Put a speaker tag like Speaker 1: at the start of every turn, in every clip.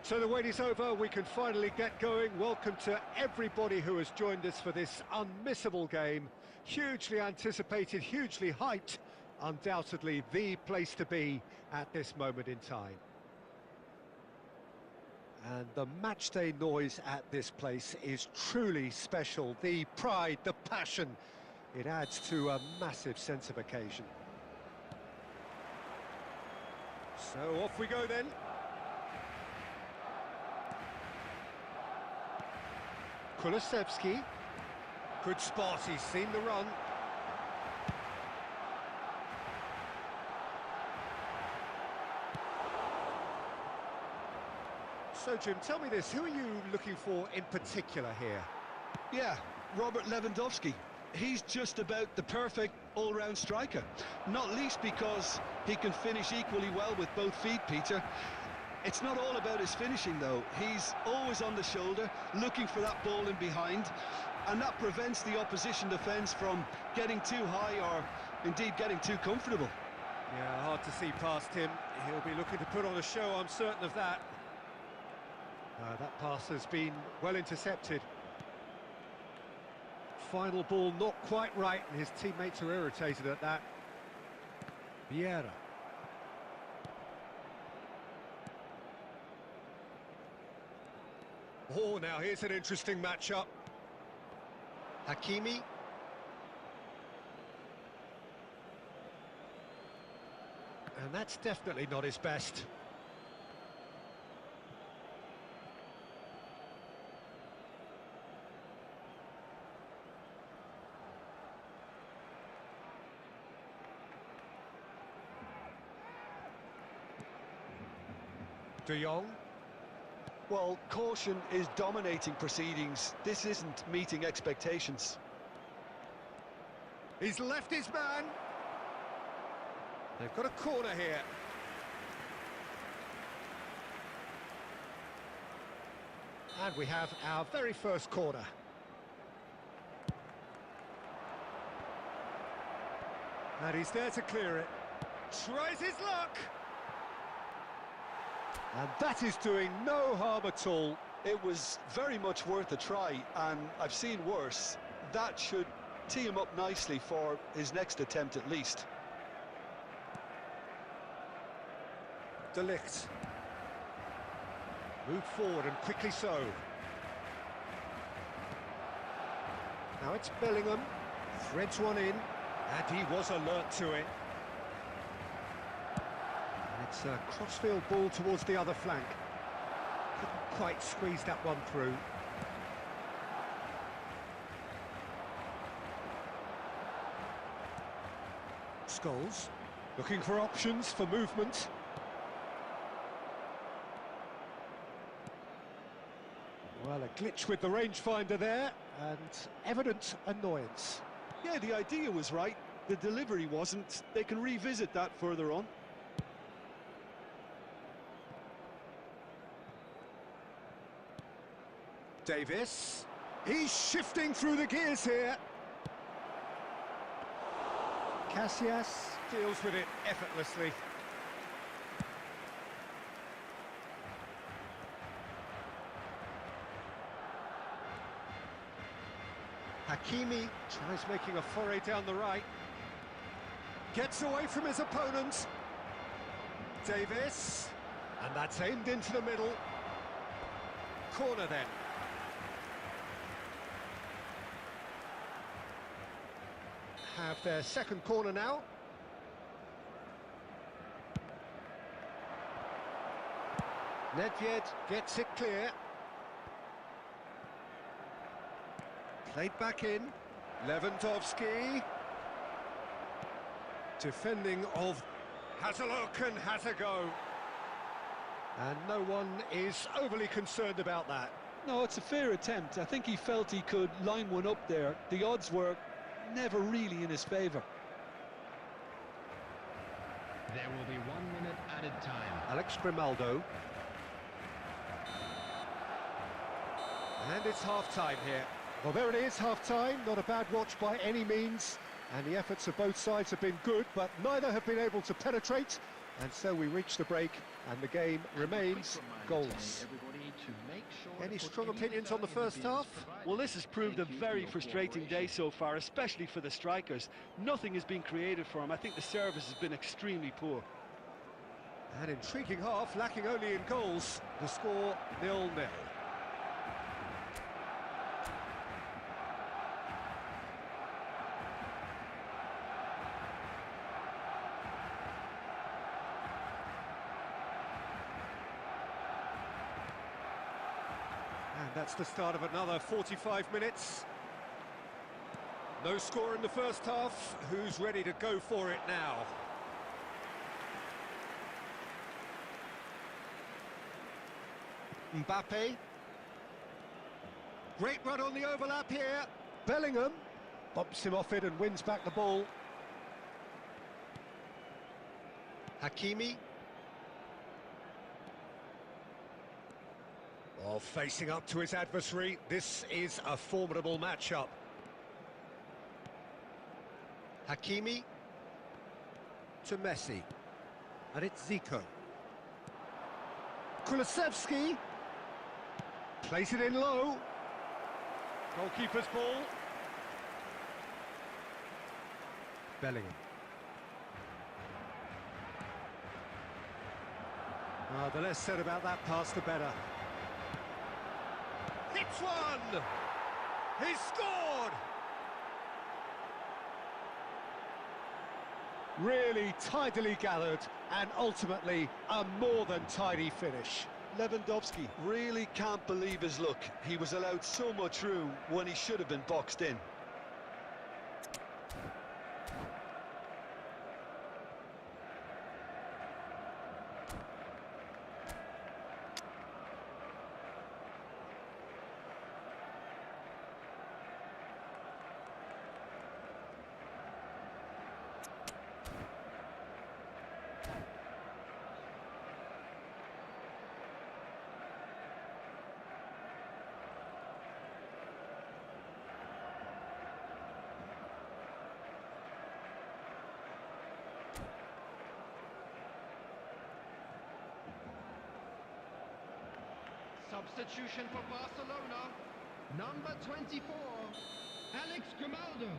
Speaker 1: So the wait is over, we can finally get going. Welcome to everybody who has joined us for this unmissable game. Hugely anticipated, hugely hyped, undoubtedly the place to be at this moment in time. And the matchday noise at this place is truly special. The pride, the passion, it adds to a massive sense of occasion. So off we go then. Kulusevski, good spot, he's seen the run. So Jim, tell me this, who are you looking for in particular here?
Speaker 2: Yeah, Robert Lewandowski. He's just about the perfect all-round striker, not least because he can finish equally well with both feet, Peter. It's not all about his finishing, though. He's always on the shoulder, looking for that ball in behind, and that prevents the opposition defence from getting too high or, indeed, getting too comfortable.
Speaker 1: Yeah, hard to see past him. He'll be looking to put on a show, I'm certain of that. That pass has been well intercepted. Final ball not quite right, and his teammates are irritated at that. Vieira. Oh, now here's an interesting matchup. Hakimi. And that's definitely not his best. De Jong.
Speaker 2: Well, caution is dominating proceedings. This isn't meeting expectations.
Speaker 1: He's left his man. They've got a corner here. And we have our very first corner. And he's there to clear it. Tries his luck. And that is doing no harm at all.
Speaker 2: It was very much worth a try, and I've seen worse. That should tee him up nicely for his next attempt at least.
Speaker 1: De Ligt. Moved forward and quickly so. Now it's Bellingham. Threads one in, and he was alert to it. It's a crossfield ball towards the other flank. Couldn't quite squeeze that one through. Scholes, looking for options for movement. Well, a glitch with the rangefinder there, and evident annoyance.
Speaker 2: Yeah, the idea was right, the delivery wasn't. They can revisit that further on.
Speaker 1: Davis, he's shifting through the gears here. Casillas deals with it effortlessly. Hakimi tries making a foray down the right. Gets away from his opponent. Davis, and that's aimed into the middle. Corner then. Have their second corner now. Nedved gets it clear. Played back in. Lewandowski. Defending of has a look and has a go. And no one is overly concerned about that.
Speaker 2: No, it's a fair attempt. I think he felt he could line one up there. The odds were never really in his favour.
Speaker 3: There will be 1 minute added time.
Speaker 1: Alex Grimaldo. And it's half-time here. Well, there it is, half-time. Not a bad watch by any means. And the efforts of both sides have been good, but neither have been able to penetrate. And so we reach the break, and the game remains goalless. Any strong opinions on the first half?
Speaker 2: Well, this has proved a very frustrating day so far, especially for the strikers. Nothing has been created for them. I think the service has been extremely poor.
Speaker 1: An intriguing half, lacking only in goals. The score 0-0. And that's the start of another 45 minutes. No score in the first half. Who's ready to go for it now? Mbappe. Great run on the overlap here. Bellingham bumps him off it and wins back the ball. Hakimi. Well, facing up to his adversary, this is a formidable matchup. Hakimi to Messi, and it's Zico. Kulusevski plays it in low. Goalkeeper's ball. Bellingham. The less said about that pass, the better. Hits one! He's scored! Really tidily gathered, and ultimately a more than tidy finish.
Speaker 2: Lewandowski really can't believe his luck. He was allowed so much room when he should have been boxed in.
Speaker 3: Substitution for Barcelona, number 24, Alex Grimaldo.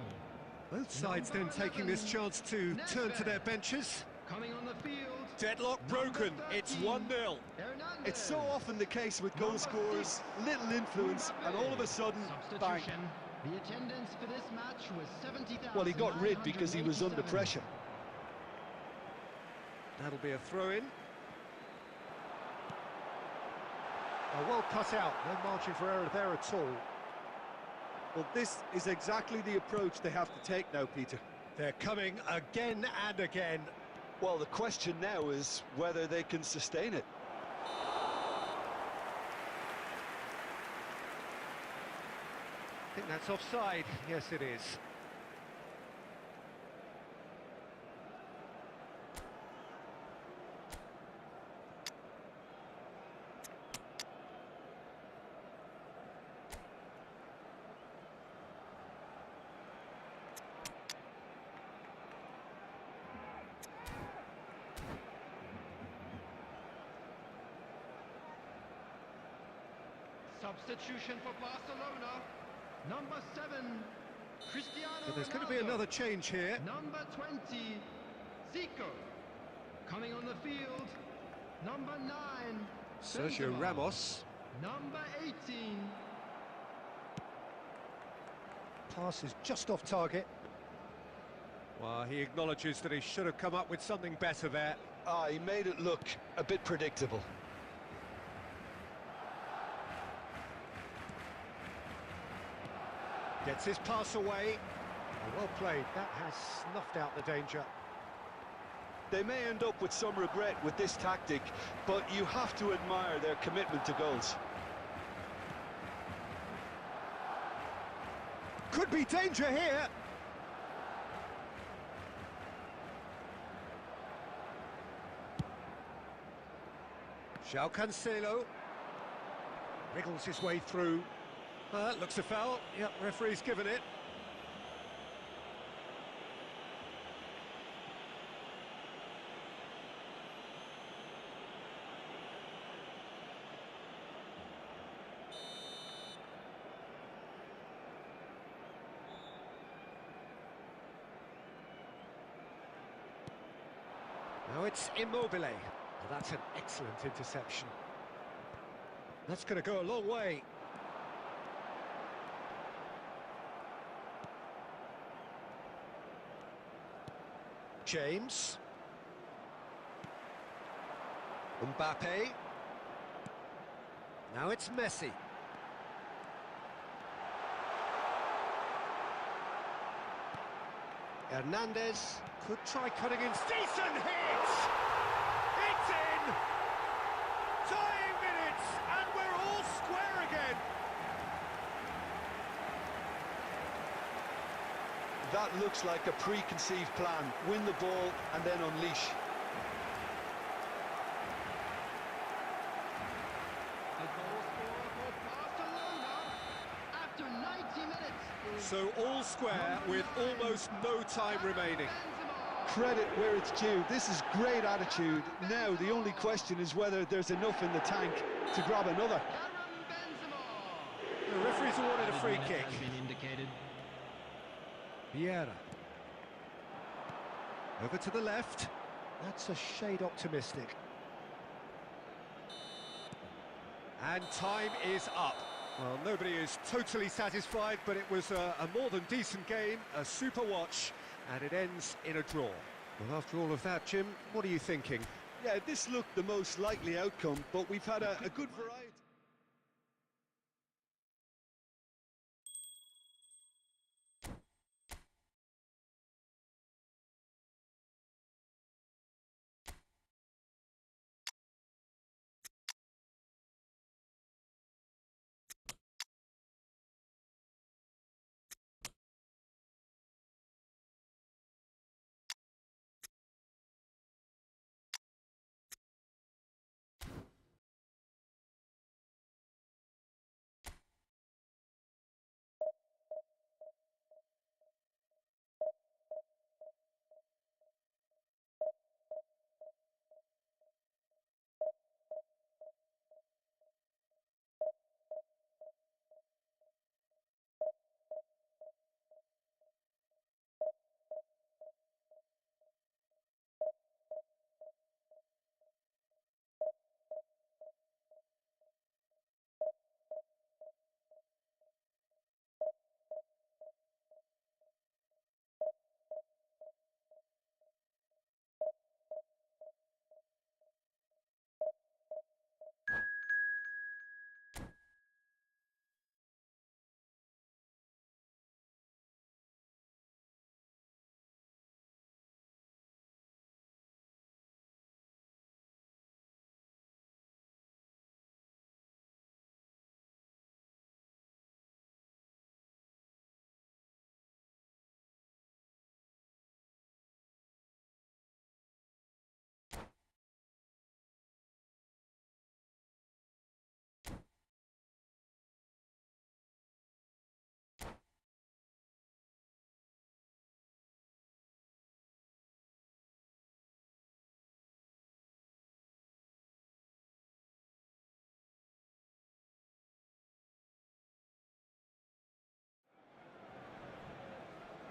Speaker 1: Both sides then taking this chance to turn to their benches.
Speaker 3: Coming on the field.
Speaker 1: Deadlock broken, it's 1-0.
Speaker 2: It's so often the case with goal scorers, little influence, and all of a sudden, bang.
Speaker 3: The attendance for this match was 70,000.
Speaker 2: Well, he got rid because he was under pressure.
Speaker 1: That'll be a throw-in. Well cut out, no margin for error there at all.
Speaker 2: Well, this is exactly the approach they have to take now, Peter.
Speaker 1: They're coming again and again.
Speaker 2: Well, the question now is whether they can sustain it.
Speaker 1: I think that's offside. Yes, it is.
Speaker 3: Substitution for Barcelona, number 7, Cristiano
Speaker 1: But there's going to be
Speaker 3: Ronaldo.
Speaker 1: another change here.
Speaker 3: Number 20, Zico. Coming on the field, number 9,
Speaker 1: Sergio
Speaker 3: Benzema.
Speaker 1: Ramos.
Speaker 3: Number 18.
Speaker 1: Pass is just off target. Well, he acknowledges that he should have come up with something better there.
Speaker 2: He made it look a bit predictable.
Speaker 1: Gets his pass away. Well played, that has snuffed out the danger.
Speaker 2: They may end up with some regret with this tactic, but you have to admire their commitment to goals.
Speaker 1: Could be danger here. João Cancelo wriggles his way through. Looks a foul. Yep, referee's given it. Now it's Immobile. Well, that's an excellent interception. That's going to go a long way. James. Mbappe. Now it's Messi. Hernandez could try cutting in. Decent hit! It's in! Dying minutes, and we're all square again.
Speaker 2: That looks like a preconceived plan. Win the ball and then unleash.
Speaker 3: A goal scorer for Barcelona after 90 minutes.
Speaker 1: So all square with almost no time remaining.
Speaker 2: Credit where it's due. This is great attitude. Now the only question is whether there's enough in the tank to grab another.
Speaker 1: The referee's awarded a free kick.
Speaker 3: Has been indicated.
Speaker 1: Vieira. Over to the left. That's a shade optimistic. And time is up. Well, nobody is totally satisfied, but it was a more than decent game, a super watch, and it ends in a draw. Well, after all of that, Jim, what are you thinking?
Speaker 2: Yeah, this looked the most likely outcome, but we've had a good variety.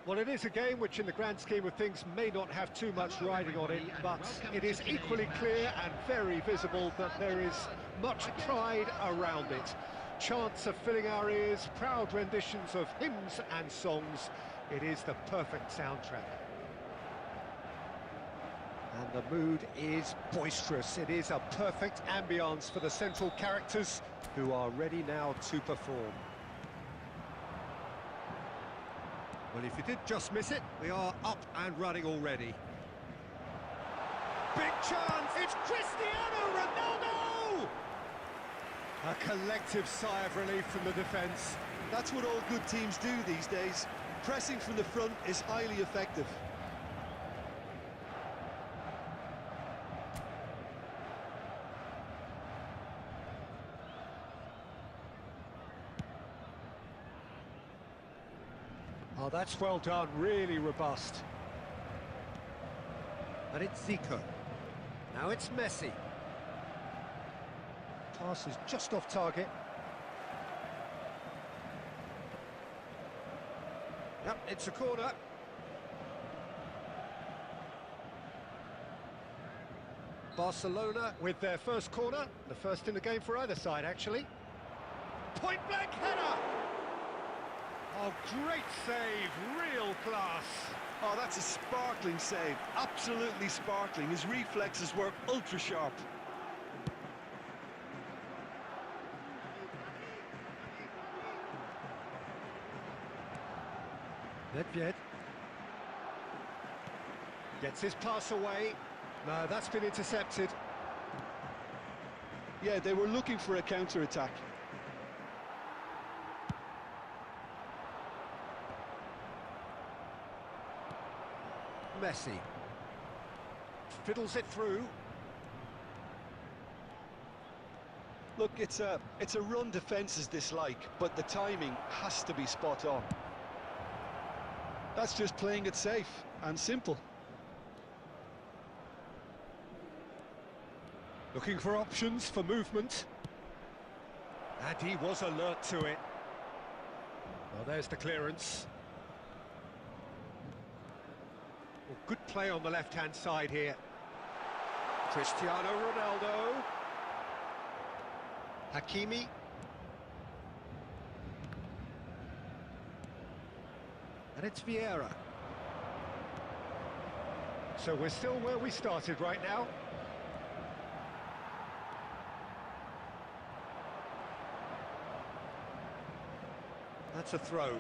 Speaker 1: Well, it is a game which in the grand scheme of things may not have too much riding on it, but it is equally clear and very visible that there is much pride around it. Chants are filling our ears, proud renditions of hymns and songs. It is the perfect soundtrack. And the mood is boisterous. It is a perfect ambience for the central characters who are ready now to perform. Well, if you did just miss it, we are up and running already. Big chance, it's Cristiano Ronaldo! A collective sigh of relief from the defence.
Speaker 2: That's what all good teams do these days. Pressing from the front is highly effective.
Speaker 1: Oh, that's well done, really robust. And it's Zico. Now it's Messi. Pass is just off target. Yep, it's a corner. Barcelona with their first corner, the first in the game for either side, actually. Point-blank header! Oh, great save, real class.
Speaker 2: Oh, that's a sparkling save, absolutely sparkling. His reflexes were ultra-sharp.
Speaker 1: Nedved gets his pass away. No, that's been intercepted.
Speaker 2: Yeah, they were looking for a counter-attack.
Speaker 1: Messi fiddles it through.
Speaker 2: Look, it's a run defence's dislike, but the timing has to be spot on. That's just playing it safe and simple.
Speaker 1: Looking for options for movement. And he was alert to it. Well, there's the clearance. Well, good play on the left-hand side here. Cristiano Ronaldo. Hakimi. And it's Vieira. So we're still where we started right now. That's a throw.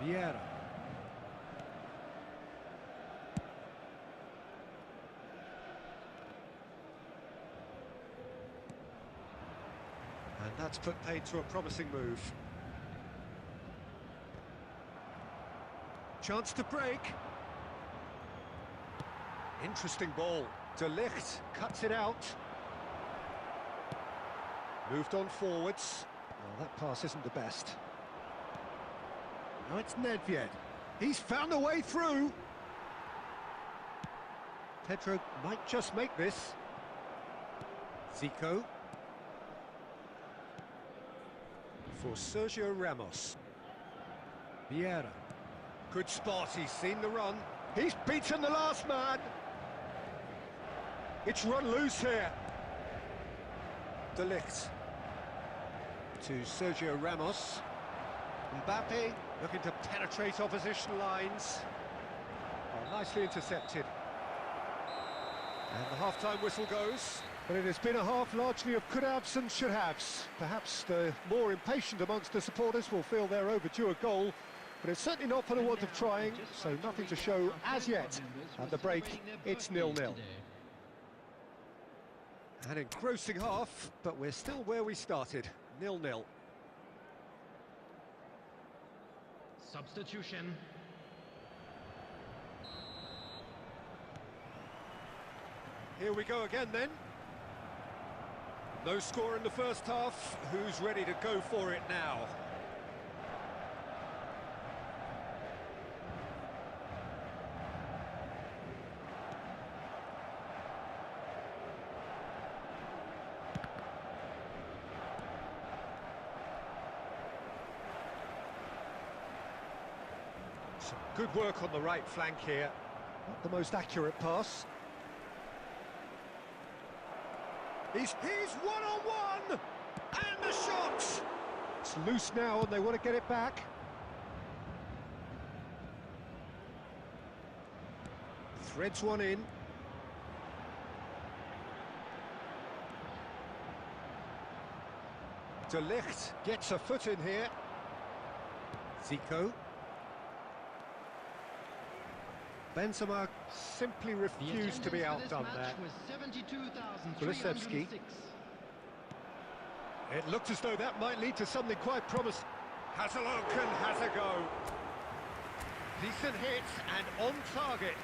Speaker 1: Vieira. And that's put paid to a promising move. Chance to break. Interesting ball. De Ligt cuts it out. Moved on forwards. Well, that pass isn't the best. Now it's Nedved. He's found a way through. Pedro might just make this. Zico. For Sergio Ramos. Vieira. Good spot, he's seen the run. He's beaten the last man. It's run loose here. De Ligt. To Sergio Ramos. Mbappe looking to penetrate opposition lines. Oh, nicely intercepted. And the half-time whistle goes. But it has been a half largely of could-haves and should-haves. Perhaps the more impatient amongst the supporters will feel they're overdue a goal, but it's certainly not for the want of trying, so nothing to show as yet. At the break, it's 0-0. An engrossing half, but we're still where we started, 0-0.
Speaker 3: Substitution.
Speaker 1: Here we go again then. No score in the first half. Who's ready to go for it now? Some good work on the right flank here. Not the most accurate pass. He's one-on-one! And the shot! It's loose now and they want to get it back. Threads one in. De Ligt gets a foot in here. Zico. Benzema simply refused to be outdone there. Kulusevski. It looked as though that might lead to something quite promising. Has a look and has a go. Decent hit and on target.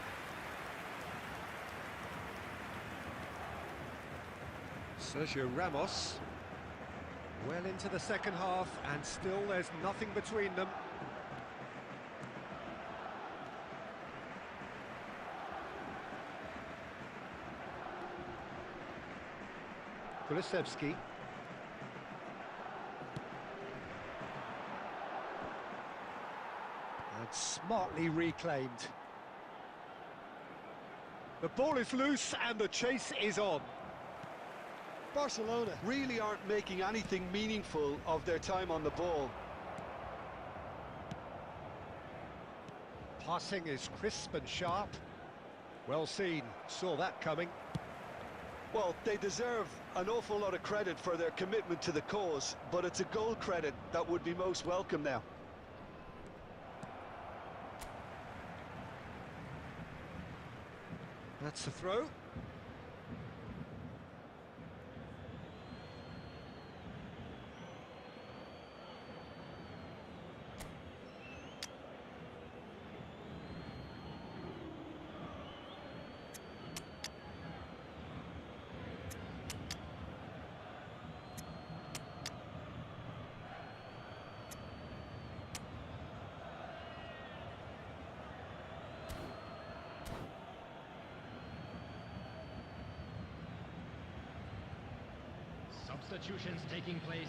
Speaker 1: Sergio Ramos. Well into the second half and still there's nothing between them. Kulusevski. And smartly reclaimed. The ball is loose and the chase is on.
Speaker 2: Barcelona really aren't making anything meaningful of their time on the ball.
Speaker 1: Passing is crisp and sharp. Well seen, saw that coming.
Speaker 2: Well, they deserve an awful lot of credit for their commitment to the cause, but it's a goal credit that would be most welcome now.
Speaker 1: That's the throw.
Speaker 3: Substitutions taking place.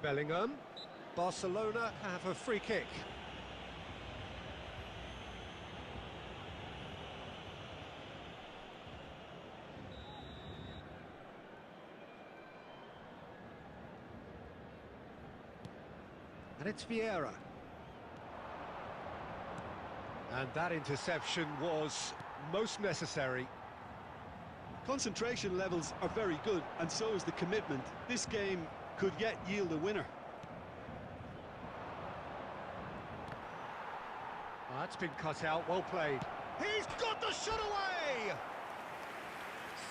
Speaker 1: Bellingham. Barcelona have a free kick. And it's Vieira. And that interception was most necessary.
Speaker 2: Concentration levels are very good, and so is the commitment. This game could yet yield a winner.
Speaker 1: Oh, that's been cut out, well played. He's got the shot away!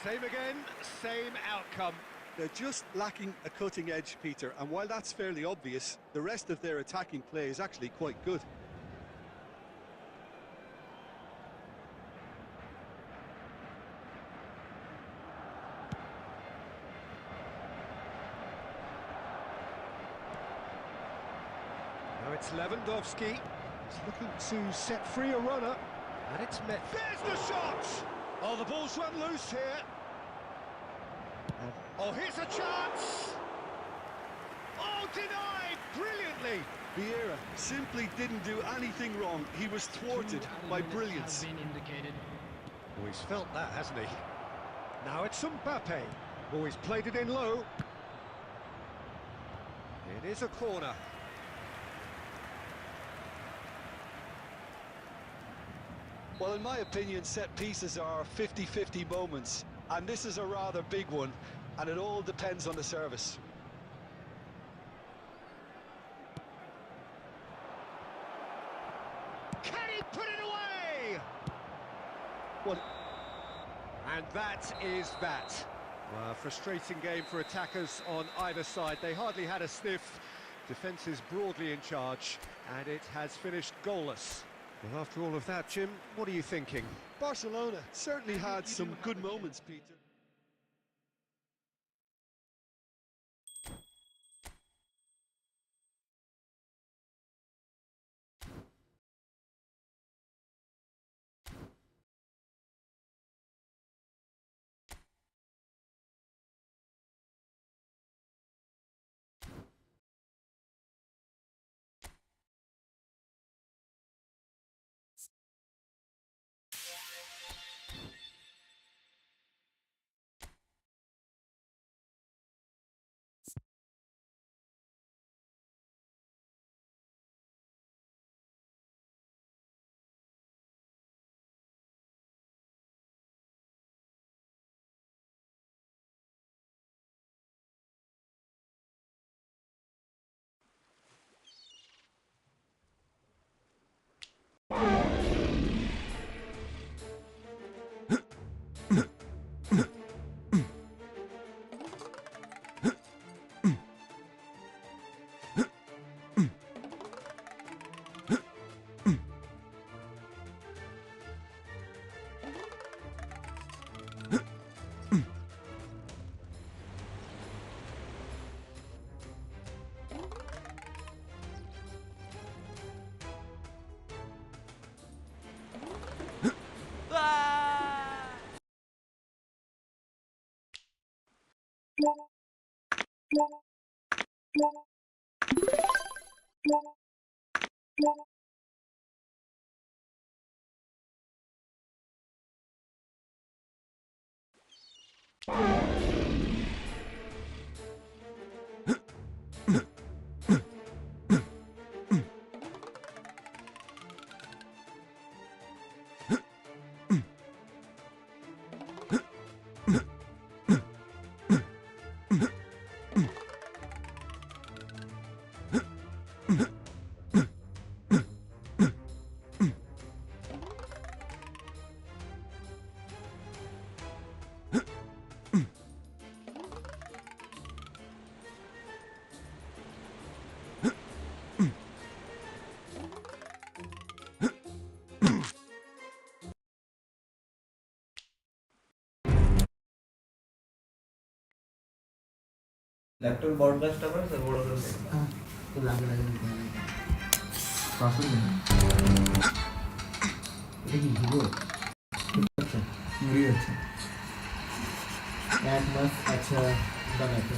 Speaker 1: Same again, same outcome.
Speaker 2: They're just lacking a cutting edge, Peter, and while that's fairly obvious, the rest of their attacking play is actually quite good.
Speaker 1: Now it's Lewandowski. He's looking to set free a runner. And it's met. There's the shot! Oh, the ball's run loose here. Oh, here's a chance! Oh, denied brilliantly!
Speaker 2: Vieira simply didn't do anything wrong. He was thwarted by brilliance.
Speaker 1: Oh, he's felt that, hasn't he? Now it's Mbappe. Oh, he's played it in low. It is a corner.
Speaker 2: Well, in my opinion, set pieces are 50-50 moments, and this is a rather big one, and it all depends on the service.
Speaker 1: Can he put it away?
Speaker 2: Well,
Speaker 1: and that is that. Well, a frustrating game for attackers on either side. They hardly had a sniff. Defence is broadly in charge, and it has finished goalless. Well, after all of that, Jim, what are you thinking?
Speaker 2: Barcelona certainly had some good moments, Peter.
Speaker 4: Laptop ব্রডকাস্টটা করে sir বড় করে
Speaker 5: হ্যাঁ তো লাগে password দেন এটা কি Vivo আচ্ছা মুড়ি আছে এক মাস আচ্ছা দাঁড়া একটা